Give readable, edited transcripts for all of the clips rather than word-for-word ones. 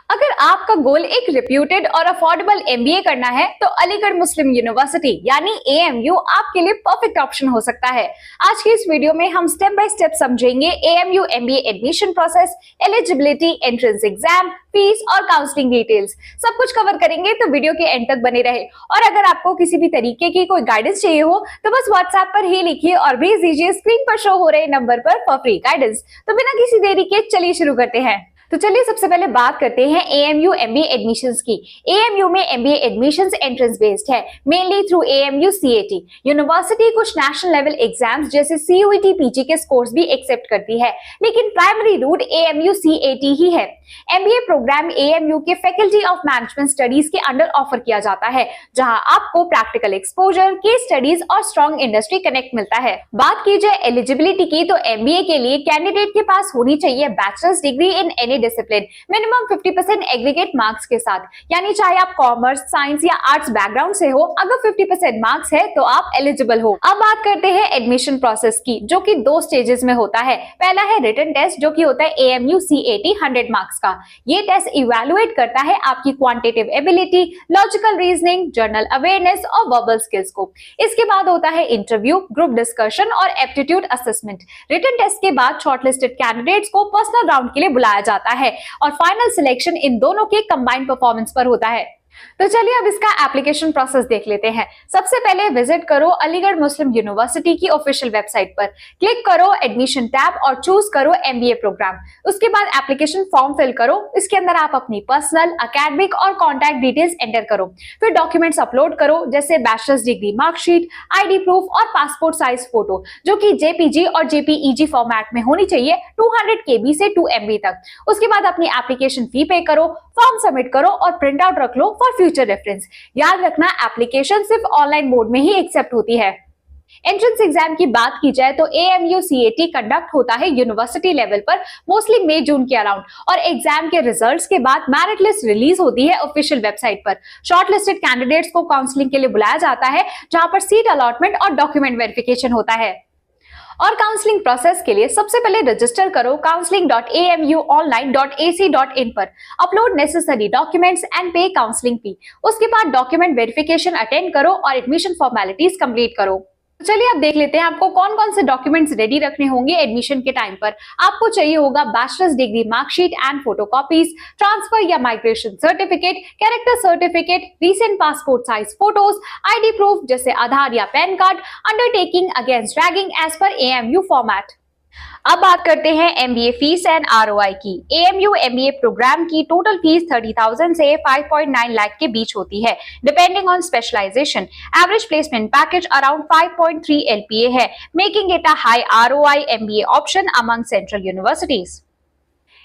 अगर आपका गोल एक रिप्यूटेड और अफोर्डेबल एमबीए करना है तो अलीगढ़ मुस्लिम यूनिवर्सिटी यानी एएमयू आपके लिए परफेक्ट ऑप्शन हो सकता है। आज की इस वीडियो में हम स्टेप बाय स्टेप समझेंगे AMU MBA admission process, eligibility, entrance exam, fees और काउंसलिंग डिटेल्स सब कुछ कवर करेंगे, तो वीडियो के एंड तक बने रहे। और अगर आपको किसी भी तरीके की कोई गाइडेंस चाहिए हो तो बस व्हाट्सएप पर ही लिखिए और भेज दीजिए स्क्रीन पर शो हो रहे नंबर पर फॉर फ्री गाइडेंस। तो बिना किसी देरी के चलिए शुरू करते हैं। तो चलिए सबसे पहले बात करते हैं एएमयू एमबीए एडमिशंस की। एएमयू में एमबीए एडमिशंस एंट्रेंस बेस्ड है, mainly through AMU CAT. University कुछ नेशनल लेवल एग्जाम्स जैसे सीयूईटी, पीजी के स्कोर्स भी एक्सेप्ट करती है, लेकिन प्राइमरी रूट एएमयू सीएटी ही है। एमबीए प्रोग्राम एएमयू के फैकल्टी ऑफ मैनेजमेंट स्टडीज के अंडर ऑफर किया जाता है, जहां आपको प्रैक्टिकल एक्सपोजर, केस स्टडीज और स्ट्रॉन्ग इंडस्ट्री कनेक्ट मिलता है। बात की जाए एलिजिबिलिटी की, तो एमबीए के लिए कैंडिडेट के पास होनी चाहिए bachelors degree in any discipline, minimum 50% aggregate marks के साथ, यानी चाहे आप कॉमर्स, साइंस या आर्ट्स बैकग्राउंड से हो, अगर 50% मार्क्स है तो आप एलिजिबल हो। अब बात करते हैं एडमिशन प्रोसेस की, जो कि 2 स्टेजेस में होता है। पहला है रिटन टेस्ट, जो कि होता है एएमयू सीएटी 100 मार्क्स का। ये टेस्ट इवैल्यूएट करता है आपकी quantitative ability, logical reasoning, journal awareness और वर्बल स्किल्स को। इसके बाद होता है इंटरव्यू, ग्रुप डिस्कशन और एप्टीट्यूड असेसमेंट। रिटन टेस्ट के बाद शॉर्टलिस्टेड कैंडिडेट्स को पर्सनल राउंड के लिए बुलाया जाता है और फाइनल सिलेक्शन इन दोनों के कंबाइंड परफॉर्मेंस पर होता है। तो चलिए अब इसका एप्लीकेशन प्रोसेस देख लेते हैं। सबसे पहले विजिट करो अलीगढ़ मुस्लिम यूनिवर्सिटी की ऑफिशियल वेबसाइट पर, क्लिक करो एडमिशन टैब और चूज करो एमबीए प्रोग्राम। उसके बाद एप्लीकेशन फॉर्म फिल करो। इसके अंदर आप अपनी पर्सनल, एकेडमिक और कॉन्टैक्ट डिटेल्स एंटर करो। फिर डॉक्यूमेंट्स अपलोड करो, जैसे bachelors degree marksheet, ID proof और पासपोर्ट साइज फोटो, जो कि जेपीजी और जेपीईजी फॉर्मेट में होनी चाहिए, 200 केबी से 2 MB तक। उसके बाद अपनी एप्लीकेशन फी पे करो, फॉर्म सबमिट करो और प्रिंट आउट रख लो फॉर फ्यूचर रेफरेंस। याद रखना, एप्लीकेशन सिर्फ ऑनलाइन मोड में ही एक्सेप्ट होती है। एंट्रेंस एग्जाम की बात की जाए तो एएमयू सीएटी कंडक्ट होता है यूनिवर्सिटी लेवल पर मोस्टली मई जून के अराउंड, और एग्जाम के रिजल्ट्स के बाद मेरिट लिस्ट रिलीज होती है ऑफिशियल वेबसाइट पर। शॉर्टलिस्टेड कैंडिडेट्स को काउंसलिंग के लिए बुलाया जाता है, जहां पर सीट अलॉटमेंट और डॉक्यूमेंट वेरिफिकेशन होता है। और काउंसलिंग प्रोसेस के लिए सबसे पहले रजिस्टर करो counseling.amuonline.ac.in पर, अपलोड नेसेसरी डॉक्यूमेंट्स एंड पे काउंसलिंग फी। उसके बाद डॉक्यूमेंट वेरिफिकेशन अटेंड करो और एडमिशन फॉर्मेलिटीज कंप्लीट करो। चलिए अब देख लेते हैं आपको कौन कौन से डॉक्यूमेंट्स रेडी रखने होंगे एडमिशन के टाइम पर। आपको चाहिए होगा bachelor's degree marksheet and photocopies, transfer या migration certificate, character certificate, recent passport size photos, ID proof जैसे आधार या PAN card, undertaking against ragging as per AMU format. अब बात करते हैं एमबीए फीस एंड आरओआई की। एएमयू एमबीए प्रोग्राम की total fees 30,000 से 5.9 लाख के बीच होती है, depending on specialisation. Average placement package around 5.3 LPA है, making it a high ROI MBA option among central universities.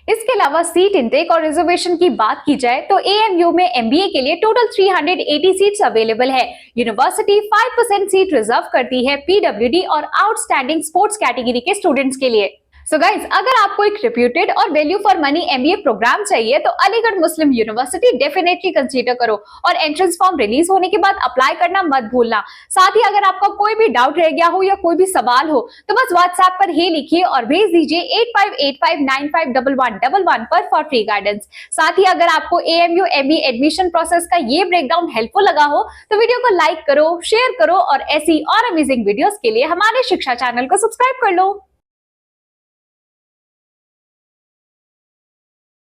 इसके अलावा सीट इंटेक और रिजर्वेशन की बात की जाए तो एएमयू में एमबीए के लिए टोटल 380 सीट्स अवेलेबल है। यूनिवर्सिटी 5% सीट रिजर्व करती है पीडब्ल्यूडी और आउटस्टैंडिंग स्पोर्ट्स कैटेगरी के स्टूडेंट्स के लिए। सो गाइज, अगर आपको एक रिप्यूटेड और value for money MBA programme चाहिए तो Aligarh Muslim University definitely consider करो, और एंट्रेंस फॉर्म रिलीज होने के बाद अप्लाई करना मत भूलना। साथ ही अगर आपका कोई भी डाउट रह गया हो या कोई भी सवाल हो तो बस व्हाट्सएप पर ही लिखिए और भेज दीजिए 8585951111 पर फॉर फ्री गाइडेंस। साथ ही अगर आपको एएमयू एमबीए एडमिशन प्रोसेस का ये ब्रेकडाउन हेल्पफुल लगा हो तो वीडियो को लाइक करो, शेयर करो और ऐसी और अमेजिंग वीडियोस के लिए हमारे शिक्षा चैनल को सब्सक्राइब कर लो।